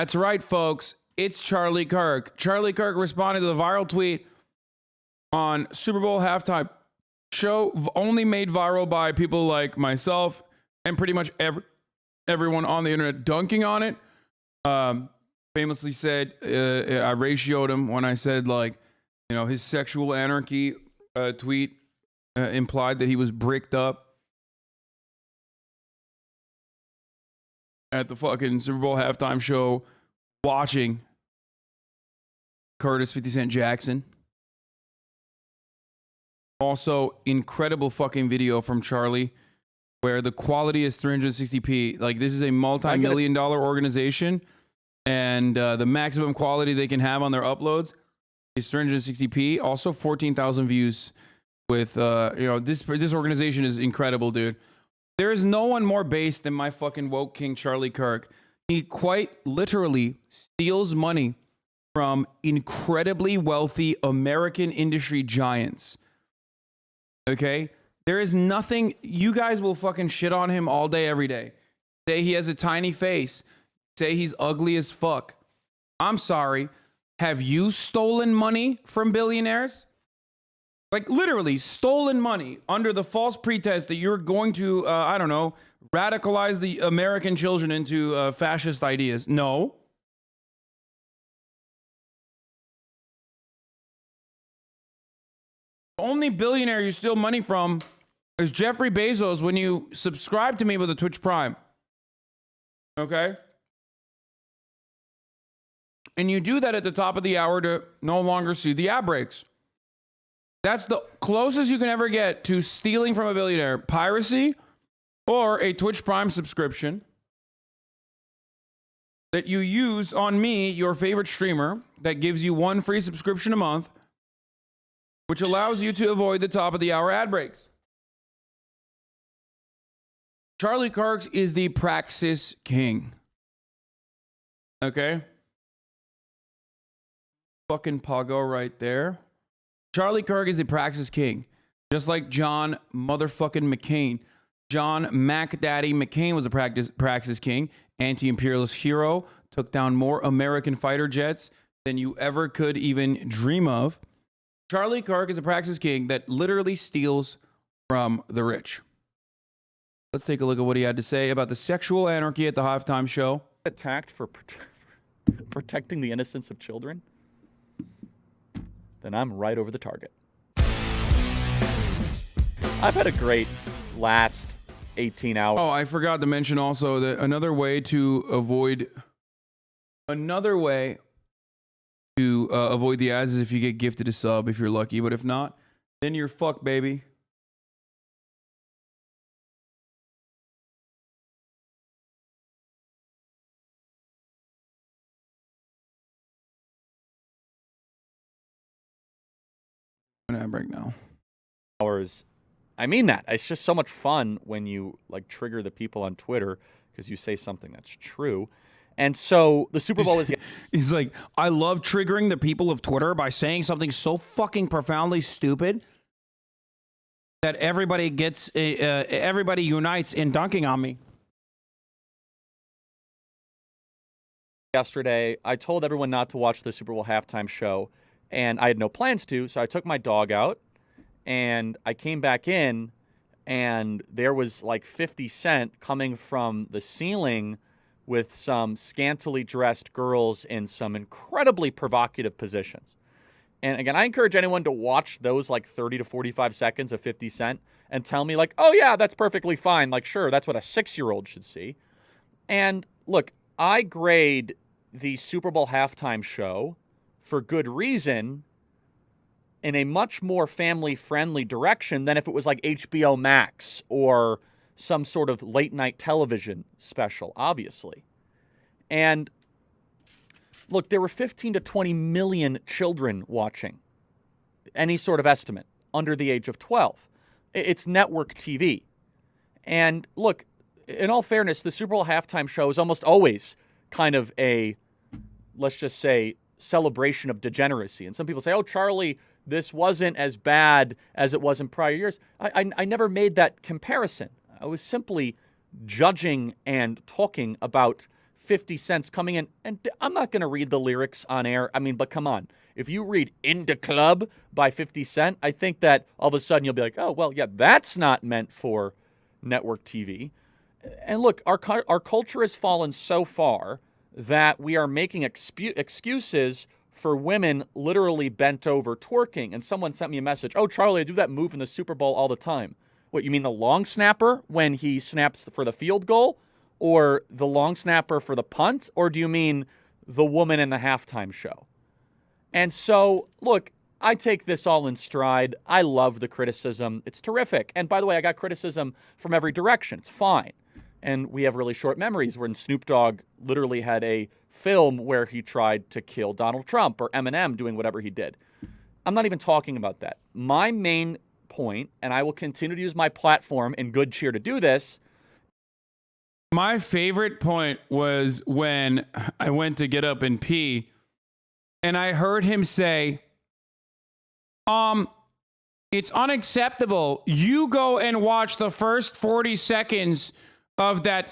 That's right, folks. It's Charlie Kirk. Charlie Kirk responded to the viral tweet on Super Bowl halftime show, only made viral by people like myself and pretty much everyone on the internet dunking on it. Famously said, I ratioed him when I said, like, you know, his sexual anarchy tweet implied that he was bricked up at the fucking Super Bowl halftime show watching Curtis 50 Cent Jackson. Also, incredible fucking video from Charlie where the quality is 360p. Like, this is a multi-million-dollar organization, and the maximum quality they can have on their uploads is 360p. Also, 14,000 views with, you know, this organization is incredible, dude. There is no one more base than my fucking woke king, Charlie Kirk. He quite literally steals money from incredibly wealthy American industry giants. Okay? There is nothing, you guys will fucking shit on him all day, every day. Say he has a tiny face. Say he's ugly as fuck. I'm sorry. Have you stolen money from billionaires? Like, literally stolen money under the false pretense that you're going to, I don't know, radicalize the American children into fascist ideas. No. The only billionaire you steal money from is Jeffrey Bezos when you subscribe to me with a Twitch Prime. Okay? And you do that at the top of the hour to no longer see the ad breaks. That's the closest you can ever get to stealing from a billionaire. Piracy or a Twitch Prime subscription that you use on me, your favorite streamer, that gives you one free subscription a month, which allows you to avoid the top of the hour ad breaks. Charlie Kirk is the Praxis King. Okay? Fucking Pago right there. Charlie Kirk is the Praxis King. Just like John motherfucking McCain. John MacDaddy McCain was a Praxis King. Anti-imperialist hero. Took down more American fighter jets than you ever could even dream of. Charlie Kirk is a Praxis King that literally steals from the rich. Let's take a look at what he had to say about the sexual anarchy at the halftime show. Attacked for protecting the innocence of children? Then I'm right over the target. I've had a great last 18 hours. Oh, I forgot to mention also that another way to avoid the ads is if you get gifted a sub, if you're lucky. But if not, then you're fucked, baby. An ad break now. Hours. I mean that. It's just so much fun when you like trigger the people on Twitter because you say something that's true. And so the Super Bowl is... He's like, I love triggering the people of Twitter by saying something so fucking profoundly stupid that everybody gets, everybody unites in dunking on me. Yesterday, I told everyone not to watch the Super Bowl halftime show, and I had no plans to, so I took my dog out, and I came back in, and there was like 50 Cent coming from the ceiling with some scantily dressed girls in some incredibly provocative positions. And again, I encourage anyone to watch those like 30 to 45 seconds of 50 Cent and tell me like, oh yeah, that's perfectly fine. Like, sure, that's what a 6-year-old should see. And look, I grade the Super Bowl halftime show for good reason in a much more family-friendly direction than if it was like HBO Max or some sort of late-night television special, obviously. And look, there were 15 to 20 million children watching, any sort of estimate, under the age of 12. It's network TV. And look, in all fairness, the Super Bowl halftime show is almost always kind of a, let's just say, celebration of degeneracy. And some people say, oh, Charlie, this wasn't as bad as it was in prior years. I never made that comparison. I was simply judging and talking about 50 Cent's coming in, and I'm not going to read the lyrics on air. I mean, but come on. If you read In the Club by 50 Cent, I think that all of a sudden you'll be like, oh, well, yeah, that's not meant for network TV. And look, our culture has fallen so far that we are making excuses for women literally bent over twerking. And someone sent me a message, oh, Charlie, I do that move in the Super Bowl all the time. What, you mean the long snapper when he snaps for the field goal? Or the long snapper for the punt? Or do you mean the woman in the halftime show? And so, look, I take this all in stride. I love the criticism. It's terrific. And by the way, I got criticism from every direction. It's fine. And we have really short memories when Snoop Dogg literally had a film where he tried to kill Donald Trump or Eminem doing whatever he did. I'm not even talking about that. My main point, and I will continue to use my platform in good cheer to do this. My favorite point was when I went to get up and pee, and I heard him say, it's unacceptable. You go and watch the first 40 seconds of that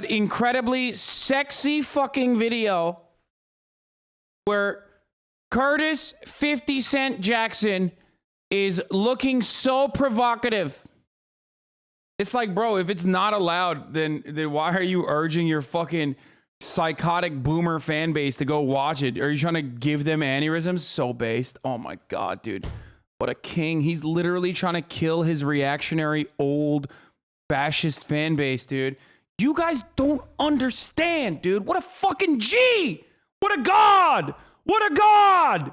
incredibly sexy fucking video where Curtis 50 Cent Jackson is looking so provocative. It's like, bro, if it's not allowed, then why are you urging your fucking psychotic boomer fan base to go watch it? Are you trying to give them aneurysms? So based. Oh my God, dude. What a king. He's literally trying to kill his reactionary old fascist fan base, dude. You guys don't understand, dude. What a fucking G. What a God. What a God.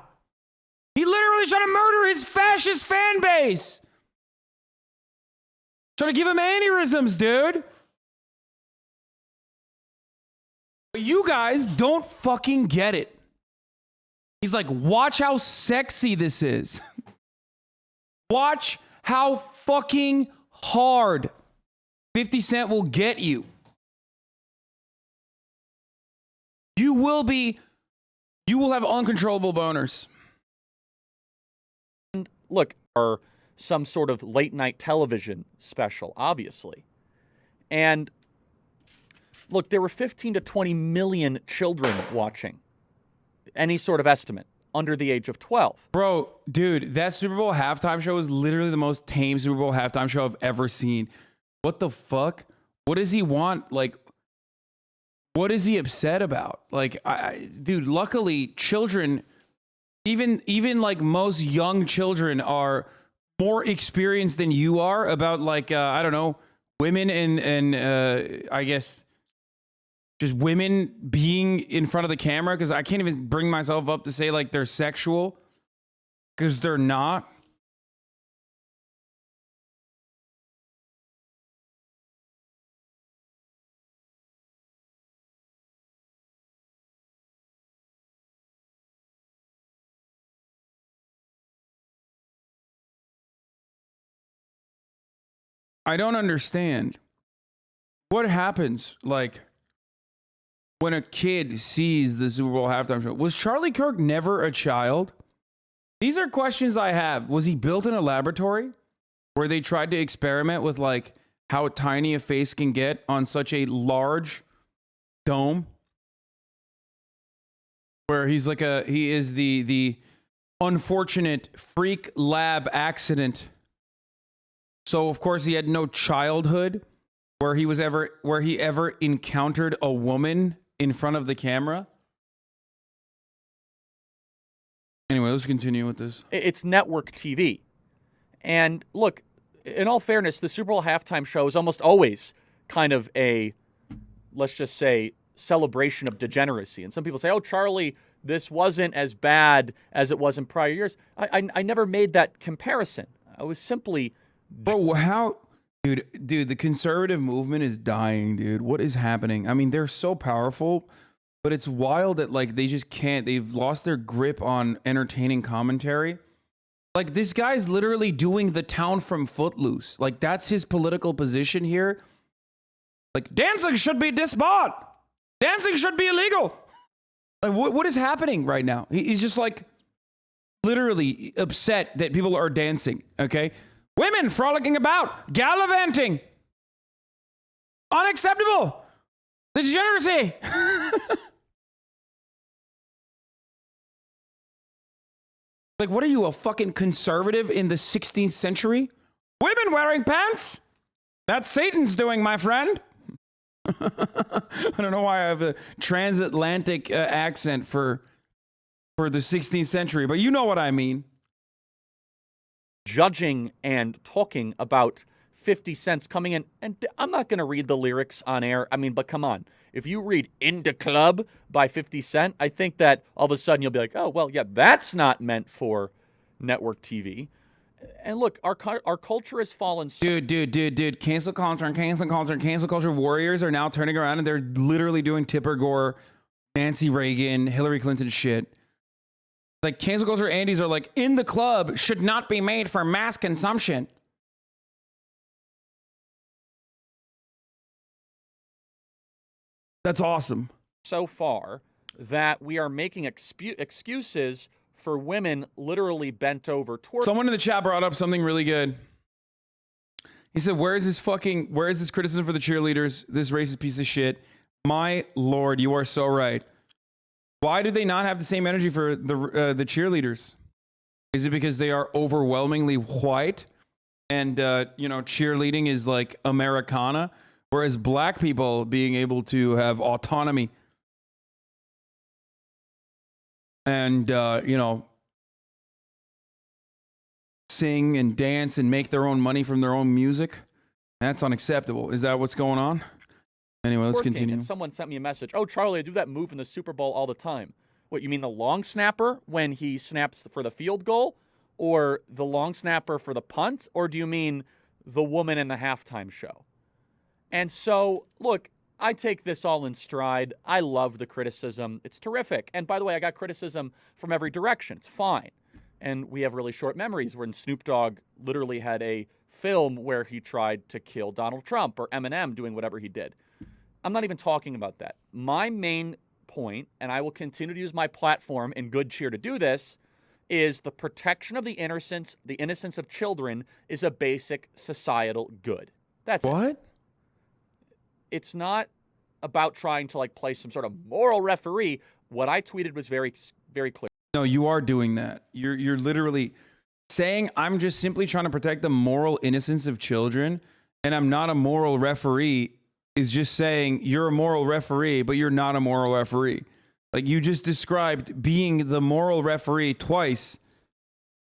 He literally trying to murder his fascist fan base. Trying to give him aneurysms, dude. But you guys don't fucking get it. He's like, watch how sexy this is. Watch how fucking hard 50 Cent will get you. You will have uncontrollable boners. And look, or some sort of late night television special, obviously. And look, there were 15 to 20 million children watching. Any sort of estimate under the age of 12. Bro, dude, that Super Bowl halftime show is literally the most tame Super Bowl halftime show I've ever seen. What the fuck? What does he want? Like, what is he upset about? Like, dude, luckily children, even like most young children are more experienced than you are about like, I don't know, women and I guess just women being in front of the camera. Cause I can't even bring myself up to say like they're sexual because they're not. I don't understand what happens like when a kid sees the Super Bowl halftime show. Was Charlie Kirk never a child? These are questions I have. Was he built in a laboratory where they tried to experiment with like how tiny a face can get on such a large dome? Where he's like he is the unfortunate freak lab accident. So of course he had no childhood where he ever encountered a woman in front of the camera. Anyway, let's continue with this. It's network TV. And look, in all fairness, the Super Bowl halftime show is almost always kind of a, let's just say, celebration of degeneracy. And some people say, oh, Charlie, this wasn't as bad as it was in prior years. I never made that comparison. I was simply... Bro, how... Dude, the conservative movement is dying, dude. What is happening? I mean, they're so powerful, but it's wild that, like, they just can't... They've lost their grip on entertaining commentary. Like, this guy's literally doing the town from Footloose. Like, that's his political position here. Like, dancing should be disbarred. Dancing should be illegal. Like, what is happening right now? He's just, like, literally upset that people are dancing, okay? Women frolicking about, gallivanting. Unacceptable. The degeneracy. Like, what are you, a fucking conservative in the 16th century? Women wearing pants? That's Satan's doing, my friend. I don't know why I have a transatlantic accent for the 16th century, but you know what I mean. Judging and talking about 50 Cent's coming in, and I'm not going to read the lyrics on air. I mean, but come on. If you read In the Club by 50 Cent, I think that all of a sudden you'll be like, oh, well, yeah, that's not meant for network TV. And look, our culture has fallen. Dude. Cancel culture warriors are now turning around and they're literally doing Tipper Gore, Nancy Reagan, Hillary Clinton shit. Like, cancel culture Andes are like, In the Club should not be made for mass consumption. That's awesome. So far that we are making excuses for women literally bent over towards. Someone in the chat brought up something really good. He said, where is this criticism for the cheerleaders? This racist piece of shit. My Lord, you are so right. Why do they not have the same energy for the cheerleaders? Is it because they are overwhelmingly white and, cheerleading is like Americana? Whereas black people being able to have autonomy and, sing and dance and make their own money from their own music, that's unacceptable. Is that what's going on? Anyway, let's continue. And someone sent me a message. Oh, Charlie, I do that move in the Super Bowl all the time. What, you mean the long snapper when he snaps for the field goal? Or the long snapper for the punt? Or do you mean the woman in the halftime show? And so, look, I take this all in stride. I love the criticism. It's terrific. And by the way, I got criticism from every direction. It's fine. And we have really short memories when Snoop Dogg literally had a film where he tried to kill Donald Trump or Eminem doing whatever he did. I'm not even talking about that. My main point, and I will continue to use my platform in good cheer to do this, is the protection of the innocence of children is a basic societal good. That's what? It. It's not about trying to play some sort of moral referee. What I tweeted was very, very clear. No, you are doing that. You're literally saying, I'm just simply trying to protect the moral innocence of children, and I'm not a moral referee, is just saying you're a moral referee, but you're not a moral referee. Like, you just described being the moral referee twice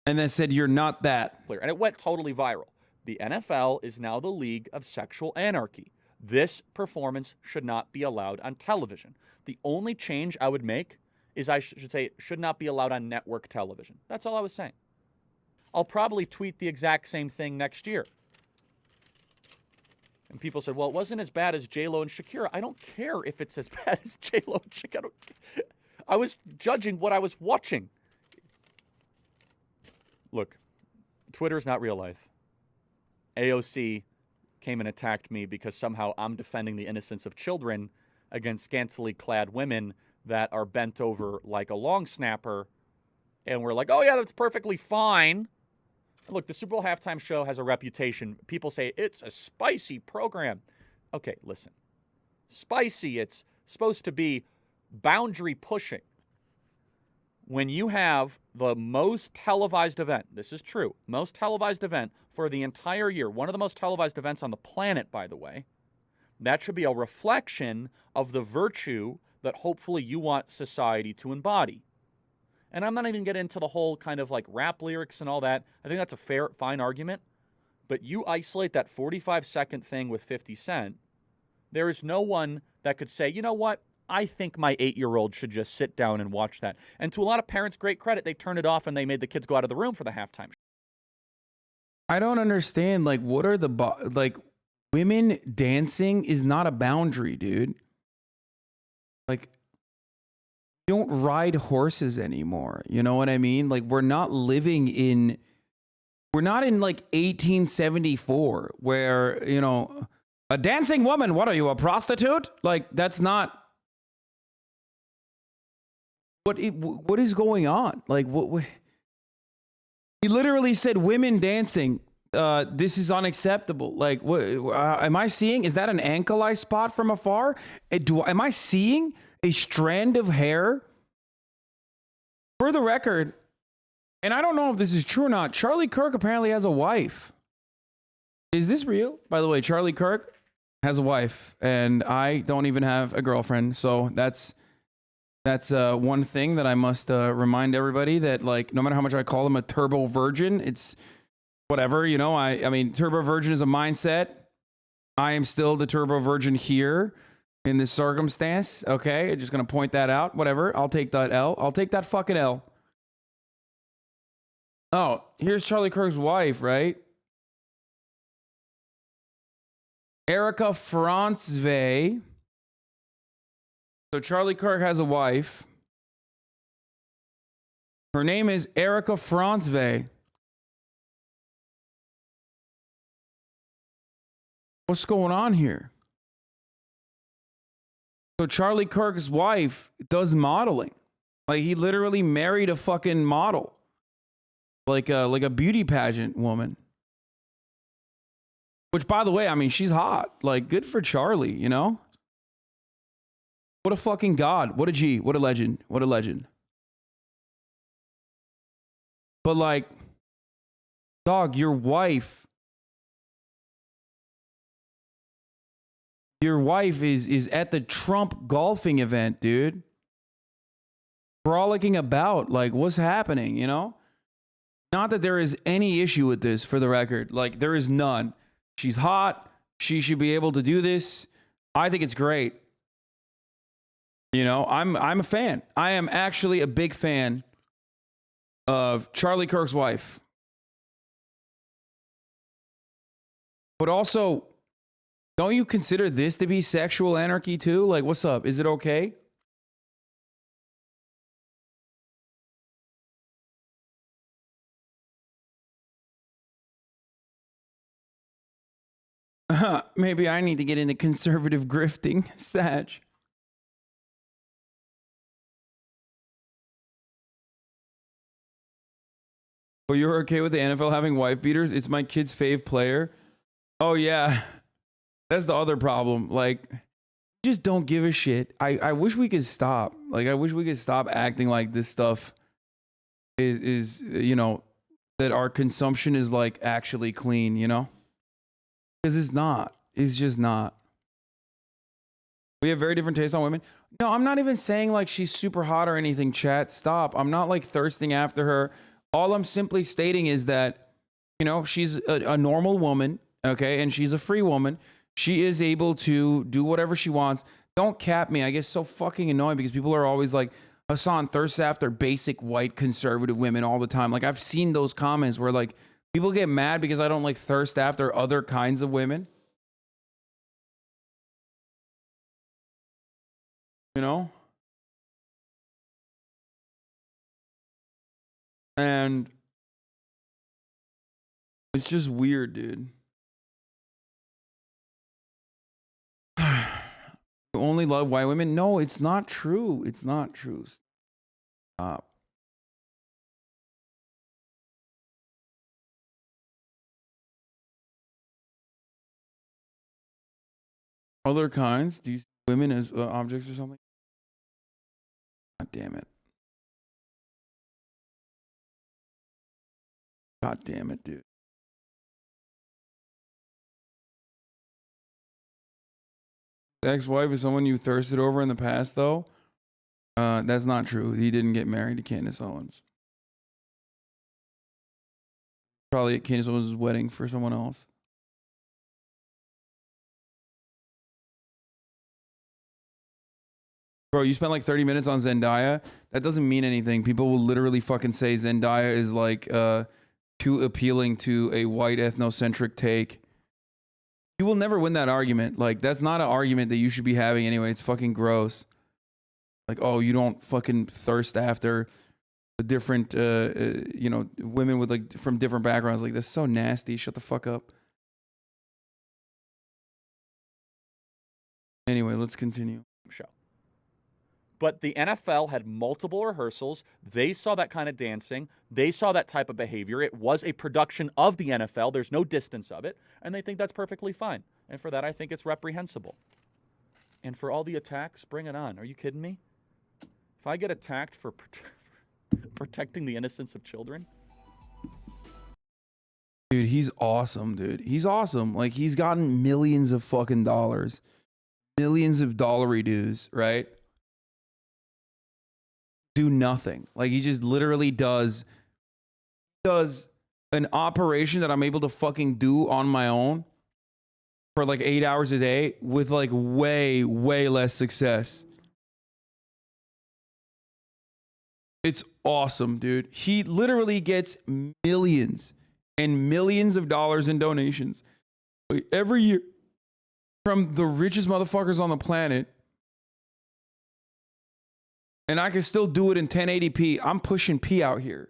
and then said you're not that. And it went totally viral. The NFL is now the league of sexual anarchy. This performance should not be allowed on television. The only change I would make is I should say it should not be allowed on network television. That's all I was saying. I'll probably tweet the exact same thing next year. And people said, well, it wasn't as bad as J-Lo and Shakira. I don't care if it's as bad as J-Lo and Shakira. I was judging what I was watching. Look, Twitter is not real life. AOC came and attacked me because somehow I'm defending the innocence of children against scantily clad women that are bent over like a long snapper. And we're like, oh, yeah, that's perfectly fine. Look, the Super Bowl halftime show has a reputation. People say it's a spicy program. Okay, listen. Spicy, it's supposed to be boundary pushing. When you have the most televised event, this is true, most televised event for the entire year, one of the most televised events on the planet, by the way, that should be a reflection of the virtue that hopefully you want society to embody. And I'm not even getting into the whole kind of rap lyrics and all that. I think that's a fine argument. But you isolate that 45-second thing with 50 Cent, there is no one that could say, you know what? I think my 8-year-old should just sit down and watch that. And to a lot of parents' great credit, they turned it off and they made the kids go out of the room for the halftime. I don't understand. What are women dancing is not a boundary, dude. You don't ride horses anymore. You know what I mean? We're not in 1874 where, a dancing woman, what are you, a prostitute? That's not what is going on? What he literally said women dancing, this is unacceptable. Like, what am I seeing? Is that an ankle I spot from afar? Am I seeing a strand of hair? For the record, and I don't know if this is true or not, Charlie Kirk apparently has a wife. Is this real? By the way, Charlie Kirk has a wife, and I don't even have a girlfriend. So that's one thing that I must remind everybody, that like, no matter how much I call him a turbo virgin, it's whatever, you know. I mean, turbo virgin is a mindset. I am still the turbo virgin here in this circumstance. Okay, I'm just gonna point that out. Whatever, I'll take that L. I'll take that fucking L. Oh, here's Charlie Kirk's wife, right? Erica Francve. So Charlie Kirk has a wife. Her name is Erica Francve. What's going on here? So Charlie Kirk's wife does modeling. Like, he literally married a fucking model. Like a beauty pageant woman. Which, by the way, I mean, she's hot. Like, good for Charlie, you know? What a fucking god. What a G. What a legend. What a legend. But like, dog, your wife is at the Trump golfing event, dude. Frolicking about. Like, what's happening, you know? Not that there is any issue with this, for the record. Like, there is none. She's hot. She should be able to do this. I think it's great. You know, I'm a fan. I am actually a big fan of Charlie Kirk's wife. But also, don't you consider this to be sexual anarchy too? Like, what's up? Is it okay? Maybe I need to get into conservative grifting, Sag. Oh, you're okay with the NFL having wife beaters? It's my kid's fave player. Oh, yeah. That's the other problem. Like, just don't give a shit. I wish we could stop. Like, I wish we could stop acting like this stuff is you know, that our consumption is, like, actually clean, you know? Because it's not. It's just not. We have very different tastes on women. No, I'm not even saying, like, she's super hot or anything, chat. Stop. I'm not, like, thirsting after her. All I'm simply stating is that, you know, she's a normal woman, okay? And she's a free woman. She is able to do whatever she wants. Don't cap me. I get so fucking annoying because people are always like, Hasan thirsts after basic white conservative women all the time. Like, I've seen those comments where, like, people get mad because I don't, like, thirst after other kinds of women. You know? And it's just weird, dude. You only love white women? No, it's not true. It's not true. Stop. Other kinds? Do you see women as objects or something? God damn it. God damn it, dude. Ex-wife is someone you thirsted over in the past, though? That's not true. He didn't get married to Candace Owens. Probably at Candace Owens' wedding for someone else. Bro, you spent like 30 minutes on Zendaya. That doesn't mean anything. People will literally fucking say Zendaya is like too appealing to a white ethnocentric take. You will never win that argument. Like, that's not an argument that you should be having anyway. It's fucking gross. Like, oh, you don't fucking thirst after the different, you know, women with like from different backgrounds. Like, that's so nasty. Shut the fuck up. Anyway, let's continue. Show. But the NFL had multiple rehearsals. They saw that kind of dancing. They saw that type of behavior. It was a production of the NFL. There's no distance of it. And they think that's perfectly fine. And for that, I think it's reprehensible. And for all the attacks, bring it on. Are you kidding me? If I get attacked for protecting the innocence of children. Dude, he's awesome, dude. He's awesome. Like, he's gotten millions of fucking dollars. Millions of dollary dues, right? Do nothing. Like, he just literally does an operation that I'm able to fucking do on my own for like 8 hours a day with like way less success. It's awesome, dude. He literally gets millions and millions of dollars in donations every year from the richest motherfuckers on the planet. And I can still do it in 1080p. I'm pushing P out here.